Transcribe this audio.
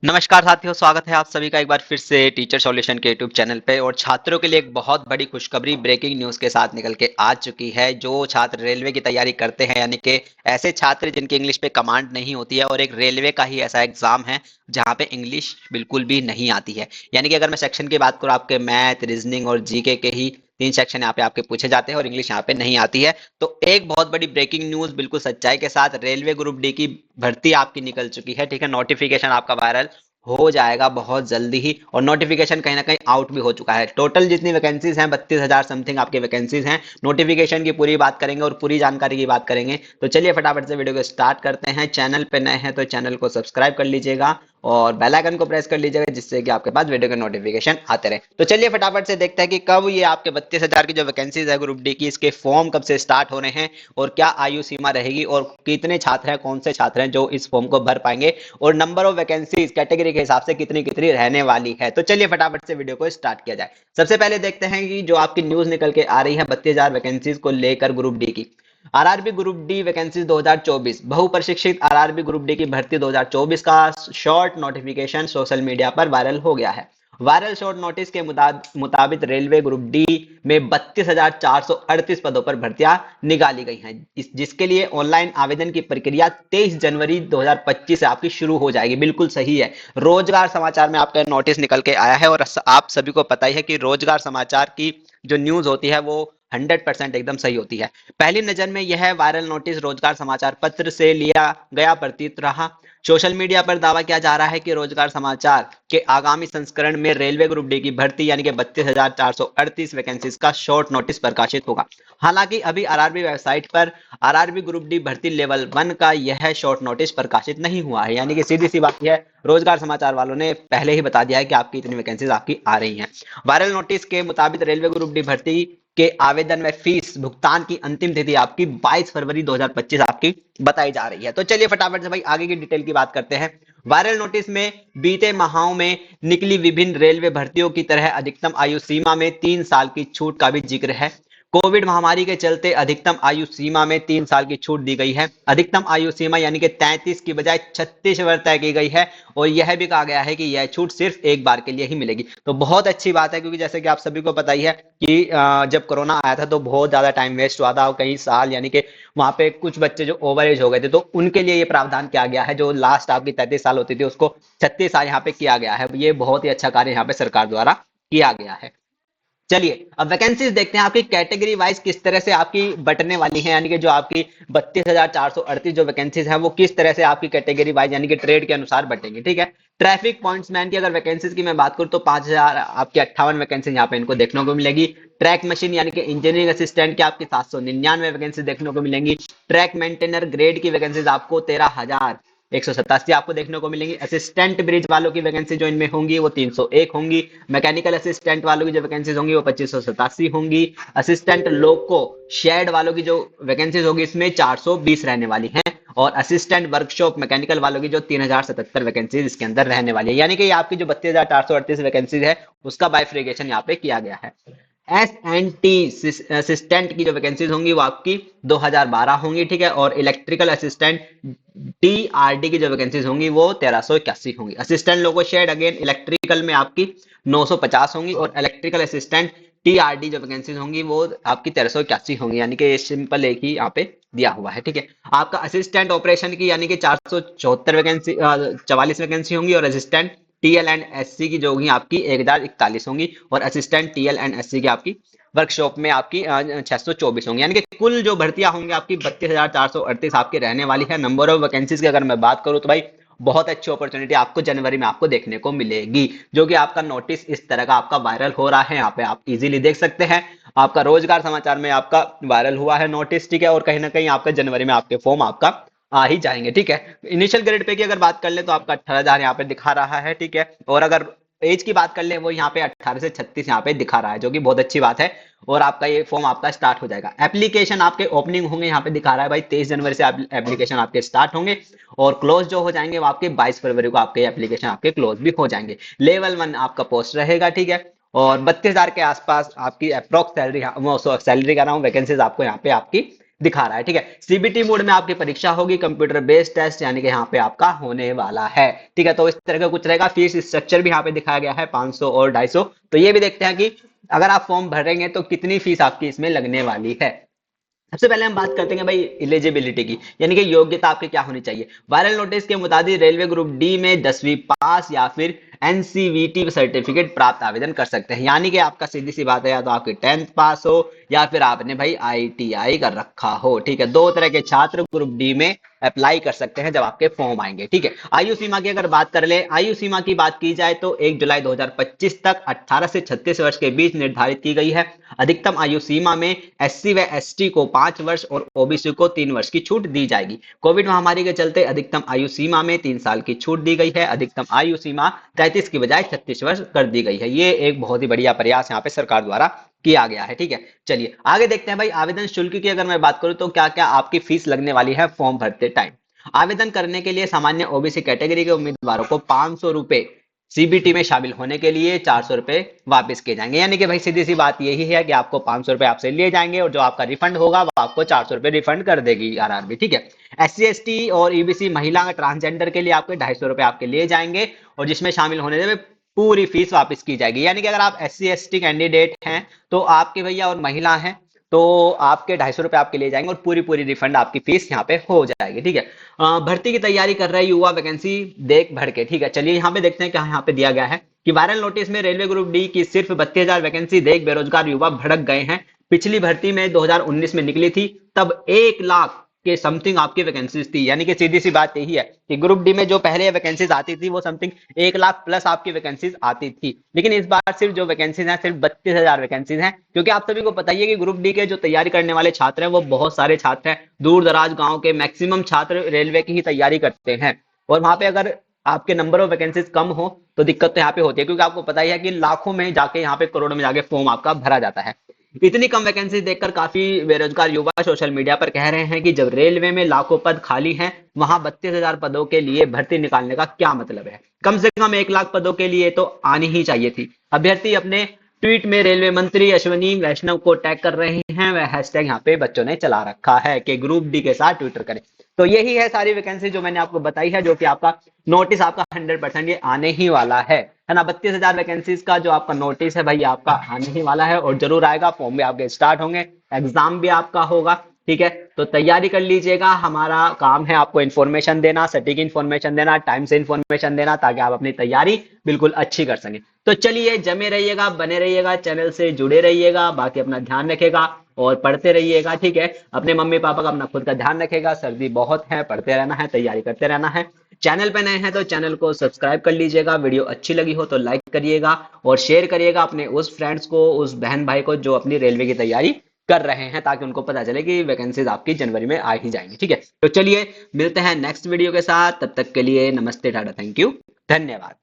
नमस्कार साथियों, स्वागत है आप सभी का एक बार फिर से टीचर सॉल्यूशन के यूट्यूब चैनल पे। और छात्रों के लिए एक बहुत बड़ी खुशखबरी ब्रेकिंग न्यूज़ के साथ निकल के आ चुकी है। जो छात्र रेलवे की तैयारी करते हैं, यानी कि ऐसे छात्र जिनकी इंग्लिश पे कमांड नहीं होती है, और एक रेलवे का ही ऐसा एग्जाम है जहाँ पे इंग्लिश बिल्कुल भी नहीं आती है। यानी कि अगर मैं सेक्शन की बात करूँ, आपके मैथ, रीजनिंग और जीके के ही 3 सेक्शन यहाँ पे आपके पूछे जाते हैं और इंग्लिश यहाँ पे नहीं आती है। तो एक बहुत बड़ी ब्रेकिंग न्यूज़ बिल्कुल सच्चाई के साथ, रेलवे ग्रुप डी की भर्ती आपकी निकल चुकी है। ठीक है, नोटिफिकेशन आपका वायरल हो जाएगा बहुत जल्दी ही, और नोटिफिकेशन कहीं ना कहीं आउट भी हो चुका है। टोटल जितनी वैकेंसीज हैं 32,000 समथिंग आपकी वैकेंसीज हैं। नोटिफिकेशन की पूरी बात करेंगे और पूरी जानकारी की बात करेंगे। तो चलिए फटाफट से वीडियो को स्टार्ट करते हैं। चैनल पे नए हैं तो चैनल को सब्सक्राइब कर लीजिएगा और बेल आइकन को प्रेस कर लीजिएगा, जिससे कि आपके पास वीडियो के नोटिफिकेशन आते रहे। तो चलिए फटाफट से देखते हैं कि कब ये आपके 32,000 की जो वैकेंसीज है ग्रुप डी की, इसके फॉर्म कब से स्टार्ट हो रहे हैं और क्या आयु सीमा रहेगी और कितने छात्र हैं, कौन से छात्र हैं जो इस फॉर्म को भर पाएंगे, और नंबर ऑफ वैकेंसीज कैटेगरी के हिसाब से कितनी कितनी रहने वाली है। तो चलिए फटाफट से वीडियो को स्टार्ट किया जाए। सबसे पहले देखते हैं कि जो आपकी न्यूज निकल के आ रही है 32,000 वैकेंसीज को लेकर ग्रुप डी की। आरआरबी ग्रुप डी वैकेंसी 2024, बहु प्रशिक्षित आरआरबी ग्रुप डी की भर्ती 2024 का शॉर्ट नोटिफिकेशन सोशल मीडिया पर वायरल हो गया है। वायरल शॉर्ट नोटिस के मुताबिक रेलवे ग्रुप डी में 32,438 पदों पर भर्तियां निकाली गई हैं, जिसके लिए ऑनलाइन आवेदन की प्रक्रिया 23 जनवरी 2025 से आपकी शुरू हो जाएगी। बिल्कुल सही है। रोजगार समाचार में आपका नोटिस निकल के आया है, और आप सभी को पता ही है कि रोजगार समाचार की जो न्यूज होती है वो 100% एकदम सही होती है। पहली नजर में यह वायरल नोटिस रोजगार समाचार पत्र से लिया गया प्रतीत रहा। सोशल मीडिया पर दावा किया जा रहा है कि रोजगार समाचार के आगामी संस्करण में रेलवे ग्रुप डी की भर्ती यानी कि 32,438 वैकेंसीज का शॉर्ट नोटिस प्रकाशित होगा। हालांकि अभी आरआरबी वेबसाइट पर आरआरबी ग्रुप डी भर्ती लेवल 1 का यह शॉर्ट नोटिस प्रकाशित नहीं हुआ है। यानी कि सीधी सी बात यह है, रोजगार समाचार वालों ने पहले ही बता दिया है कि आपकी इतनी वैकेंसीज आपकी आ रही हैं। वायरल नोटिस के मुताबिक रेलवे ग्रुप डी भर्ती के आवेदन में फीस भुगतान की अंतिम तिथि आपकी 22 फरवरी 2025 आपकी बताई जा रही है। तो चलिए फटाफट से भाई आगे की डिटेल की बात करते हैं। वायरल नोटिस में बीते माहों में निकली विभिन्न रेलवे भर्तियों की तरह अधिकतम आयु सीमा में 3 साल की छूट का भी जिक्र है। कोविड महामारी के चलते अधिकतम आयु सीमा में 3 साल की छूट दी गई है। अधिकतम आयु सीमा यानी कि 33 की बजाय 36 वर्ष तय की गई है, और यह भी कहा गया है कि यह छूट सिर्फ एक बार के लिए ही मिलेगी। तो बहुत अच्छी बात है, क्योंकि जैसे कि आप सभी को पता ही है कि जब कोरोना आया था तो बहुत ज्यादा टाइम वेस्ट हुआ था, और कई साल यानी कि वहां पे कुछ बच्चे जो ओवर एज हो गए थे, तो उनके लिए ये प्रावधान किया गया है। जो लास्ट आपकी 33 साल होती थी उसको 36 साल यहाँ पे किया गया है। ये बहुत ही अच्छा कार्य यहाँ पे सरकार द्वारा किया गया है। चलिए अब वैकेंसीज देखते हैं आपकी कैटेगरी वाइज किस तरह से आपकी बटने वाली है। यानी कि जो आपकी 32,438 जो वैकेंसीज हैं वो किस तरह से आपकी कैटेगरी वाइज यानी कि ट्रेड के अनुसार बटेंगे। ठीक है, ट्रैफिक पॉइंट्समैन की अगर वैकेंसीज की मैं बात करूं तो 5,000 आपकी 58 वैकेंसी यहाँ पे इनको देखने को मिलेगी। ट्रैक मशीन यानी कि इंजीनियरिंग असिस्टेंट की आपकी 799 वैकेंसी देखने को मिलेंगी। ट्रैक मेंटेनर ग्रेड की वैकेंसीज आपको 13,187 आपको देखने को मिलेंगी। असिस्टेंट ब्रिज वालों की वैकेंसी जो इनमें होंगी वो 301 होंगी। मैकेनिकल असिस्टेंट वालों की जो वैकेंसीज होंगी वो 2587 होंगी। असिस्टेंट लोको शेड वालों की जो वैकेंसीज होगी इसमें 420 रहने वाली हैं। और असिस्टेंट वर्कशॉप मैकेनिकल वालों की जो 3,077 वैकेंसीज इसके अंदर रहने वाली है। यानी कि आपकी जो 32,438 वैकेंसीज है उसका बाइफ्रिकेशन यहाँ पे किया गया है। एस एन टी असिस्टेंट की जो वैकेंसीज होंगी वो आपकी 2012 होंगी। ठीक है, और इलेक्ट्रिकल असिस्टेंट टीआरडी की जो वैकेंसीज होंगी वो 1381 होंगी। Assistant loco shed again electrical में आपकी 950 होंगी, और इलेक्ट्रिकल असिस्टेंट टीआरडी जो वैकेंसीज होंगी वो आपकी 1381 होंगी। यानी कि सिंपल एक ही यहाँ पे दिया हुआ है। ठीक है, आपका असिस्टेंट ऑपरेशन की यानी कि 474 वैकेंसी 44 वैकेंसी होंगी, और असिस्टेंट टीएल एंड एससी की जो होगी आपकी 1041 होंगी, और असिस्टेंट टीएल एंड एससी की आपकी वर्कशॉप में आपकी 624 होंगी। यानी कि कुल जो भर्तियां होंगी आपकी 32,438 आपकी रहने वाली है। नंबर ऑफ वैकेंसीज की अगर मैं बात करूं तो भाई बहुत अच्छी अपॉर्चुनिटी आपको जनवरी में आपको देखने को मिलेगी। जो कि आपका नोटिस इस तरह का आपका वायरल हो रहा है, यहाँ पे आप इजीली देख सकते हैं। आपका रोजगार समाचार में आपका वायरल हुआ है नोटिस। ठीक है, और कहीं ना कहीं आपका जनवरी में आपके फॉर्म आपका आ ही जाएंगे। ठीक है, इनिशियल ग्रेड पे की अगर बात कर ले तो आपका 18,000 यहाँ पे दिखा रहा है। ठीक है, और अगर एज की बात कर ले वो यहाँ पे 18 से 36 यहाँ पे दिखा रहा है, जो कि बहुत अच्छी बात है। और आपका ये फॉर्म आपका स्टार्ट हो जाएगा। एप्लीकेशन आपके ओपनिंग होंगे यहाँ पे दिखा रहा है भाई 23 जनवरी से एप्लीकेशन आपके स्टार्ट होंगे, और क्लोज जो हो जाएंगे वो आपके 22 फरवरी को आपके एप्लीकेशन आपके क्लोज भी हो जाएंगे। लेवल 1 आपका पोस्ट रहेगा। ठीक है, और 32,000 के आसपास आपकी अप्रोक्स सैलरी, सैलरी कर रहा हूँ, वैकेंसीज आपको यहाँ पे आपकी दिखा रहा है। ठीक है, सीबीटी मोड में आपकी परीक्षा होगी, कंप्यूटर बेस्ड टेस्ट यानी कि यहाँ पे आपका होने वाला है। ठीक है, तो इस तरह का कुछ रहेगा। फीस स्ट्रक्चर भी यहाँ पे दिखाया गया है 500 और 250। तो ये भी देखते हैं कि अगर आप फॉर्म भरेंगे तो कितनी फीस आपकी इसमें लगने वाली है। सबसे पहले हम बात करते हैं भाई एलिजिबिलिटी की, यानी कि योग्यता आपकी क्या होनी चाहिए। वायरल नोटिस के मुताबिक रेलवे ग्रुप डी में 10वीं पास या फिर एनसीवीटी सर्टिफिकेट प्राप्त आवेदन कर सकते हैं। यानी कि आपका सीधी सी बात है, या तो आपकी 10th पास हो या फिर आपने भाई आईटीआई कर रखा हो। ठीक है, दो तरह के छात्र ग्रुप डी में अप्लाई कर सकते हैं जब आपके फॉर्म आएंगे। ठीक है, आयु सीमा की अगर बात कर ले, आयु सीमा की बात की जाए तो 1 जुलाई 2025 तक 18 से 36 वर्ष के बीच निर्धारित की गई है। अधिकतम आयु सीमा में एससी व एसटी को 5 वर्ष और ओबीसी को 3 वर्ष की छूट दी जाएगी। कोविड महामारी के चलते अधिकतम आयु सीमा में 3 साल की छूट दी गई है। अधिकतम आयु सीमा 33 की बजाय 36 वर्ष कर दी गई है। ये एक बहुत ही बढ़िया प्रयास यहाँ पे सरकार द्वारा किया गया है। ठीक है, चलिए आगे देखते हैं भाई आवेदन शुल्क की अगर मैं बात करूं तो क्या क्या आपकी फीस लगने वाली है फॉर्म भरते टाइम। आवेदन करने के लिए सामान्य ओबीसी कैटेगरी के उम्मीदवारों को 500 रुपए, सीबीटी में शामिल होने के लिए 400 रुपए वापस किए जाएंगे। यानी कि भाई सीधी सी बात यही है कि आपको 500 रुपए आपसे लिए जाएंगे और जो आपका रिफंड होगा वो आपको 400 रुपए रिफंड कर देगी आरआरबी। ठीक है, एससी एसटी और ईबीसी महिला ट्रांसजेंडर के लिए आपके 250 रुपए आपके लिए जाएंगे और जिसमें शामिल होने से पूरी फीस वापस की जाएगी। यानी कि अगर आप एससी एसटी कैंडिडेट हैं तो आपके भैया और महिला हैं तो आपके 250 रुपए आपके लिए जाएंगे और पूरी पूरी रिफंड आपकी फीस यहाँ पे हो जाएगी। ठीक है, भर्ती की तैयारी कर रहे युवा वैकेंसी देख भर के। ठीक है, चलिए यहाँ पे देखते हैं क्या यहाँ पे दिया गया है कि वायरल नोटिस में रेलवे ग्रुप डी की सिर्फ 32,000 वैकेंसी देख बेरोजगार युवा भड़क गए हैं। पिछली भर्ती में 2019 में निकली थी, तब 1 लाख के समथिंग आपकी वैकेंसीज थी। यानी कि सीधी सी बात यही है कि ग्रुप डी में जो पहले वैकेंसीज आती थी वो समथिंग 1 लाख प्लस आपकी वैकेंसीज आती थी, लेकिन इस बार सिर्फ जो वैकेंसीज हैं सिर्फ 32,000 वैकेंसीज हैं। क्योंकि आप सभी को पता ही है कि ग्रुप डी के जो तैयारी करने वाले छात्र हैं वो बहुत सारे छात्र हैं, दूर दराज गाँव के मैक्सिमम छात्र रेलवे की ही तैयारी करते हैं। और वहां पे अगर आपके नंबर ऑफ वैकेंसीज कम हो तो दिक्कत तो यहाँ पे होती है, क्योंकि आपको पता ही है कि लाखों में जाके यहाँ पे करोड़ों में जाके फॉर्म आपका भरा जाता है। इतनी कम वैकेंसी देखकर काफी बेरोजगार युवा सोशल मीडिया पर कह रहे हैं कि जब रेलवे में लाखों पद खाली हैं, वहां 32,000 पदों के लिए भर्ती निकालने का क्या मतलब है। कम से कम 1 लाख पदों के लिए तो आनी ही चाहिए थी। अभ्यर्थी अपने ट्वीट में रेलवे मंत्री अश्विनी वैष्णव को टैग कर रहे हैं। वह हैशटैग यहाँ पे बच्चों ने चला रखा है कि ग्रुप डी के साथ ट्विटर करें। तो यही है सारी वैकेंसी जो मैंने आपको बताई है, जो कि आपका नोटिस आपका 100% ये आने ही वाला है ना। 32,000 वैकेंसीज का जो आपका नोटिस है भाई आपका आने ही वाला है और जरूर आएगा। फॉर्म भी आपके स्टार्ट होंगे, एग्जाम भी आपका होगा। ठीक है, तो तैयारी कर लीजिएगा। हमारा काम है आपको इन्फॉर्मेशन देना, सटीक इन्फॉर्मेशन देना, टाइम से इन्फॉर्मेशन देना, ताकि आप अपनी तैयारी बिल्कुल अच्छी कर सकें। तो चलिए जमे रहिएगा, बने रहिएगा, चैनल से जुड़े रहिएगा। बाकी अपना ध्यान रखेगा और पढ़ते रहिएगा। ठीक है, अपने मम्मी पापा का अपना खुद का ध्यान रखेगा। सर्दी बहुत है, पढ़ते रहना है, तैयारी करते रहना है। चैनल पे नए हैं तो चैनल को सब्सक्राइब कर लीजिएगा। वीडियो अच्छी लगी हो तो लाइक करिएगा और शेयर करिएगा अपने उस फ्रेंड्स को, उस बहन भाई को जो अपनी रेलवे की तैयारी कर रहे हैं, ताकि उनको पता चले कि वैकेंसीज आपकी जनवरी में आ ही जाएंगी। ठीक है, तो चलिए मिलते हैं नेक्स्ट वीडियो के साथ। तब तक के लिए नमस्ते, टाटा, थैंक यू, धन्यवाद।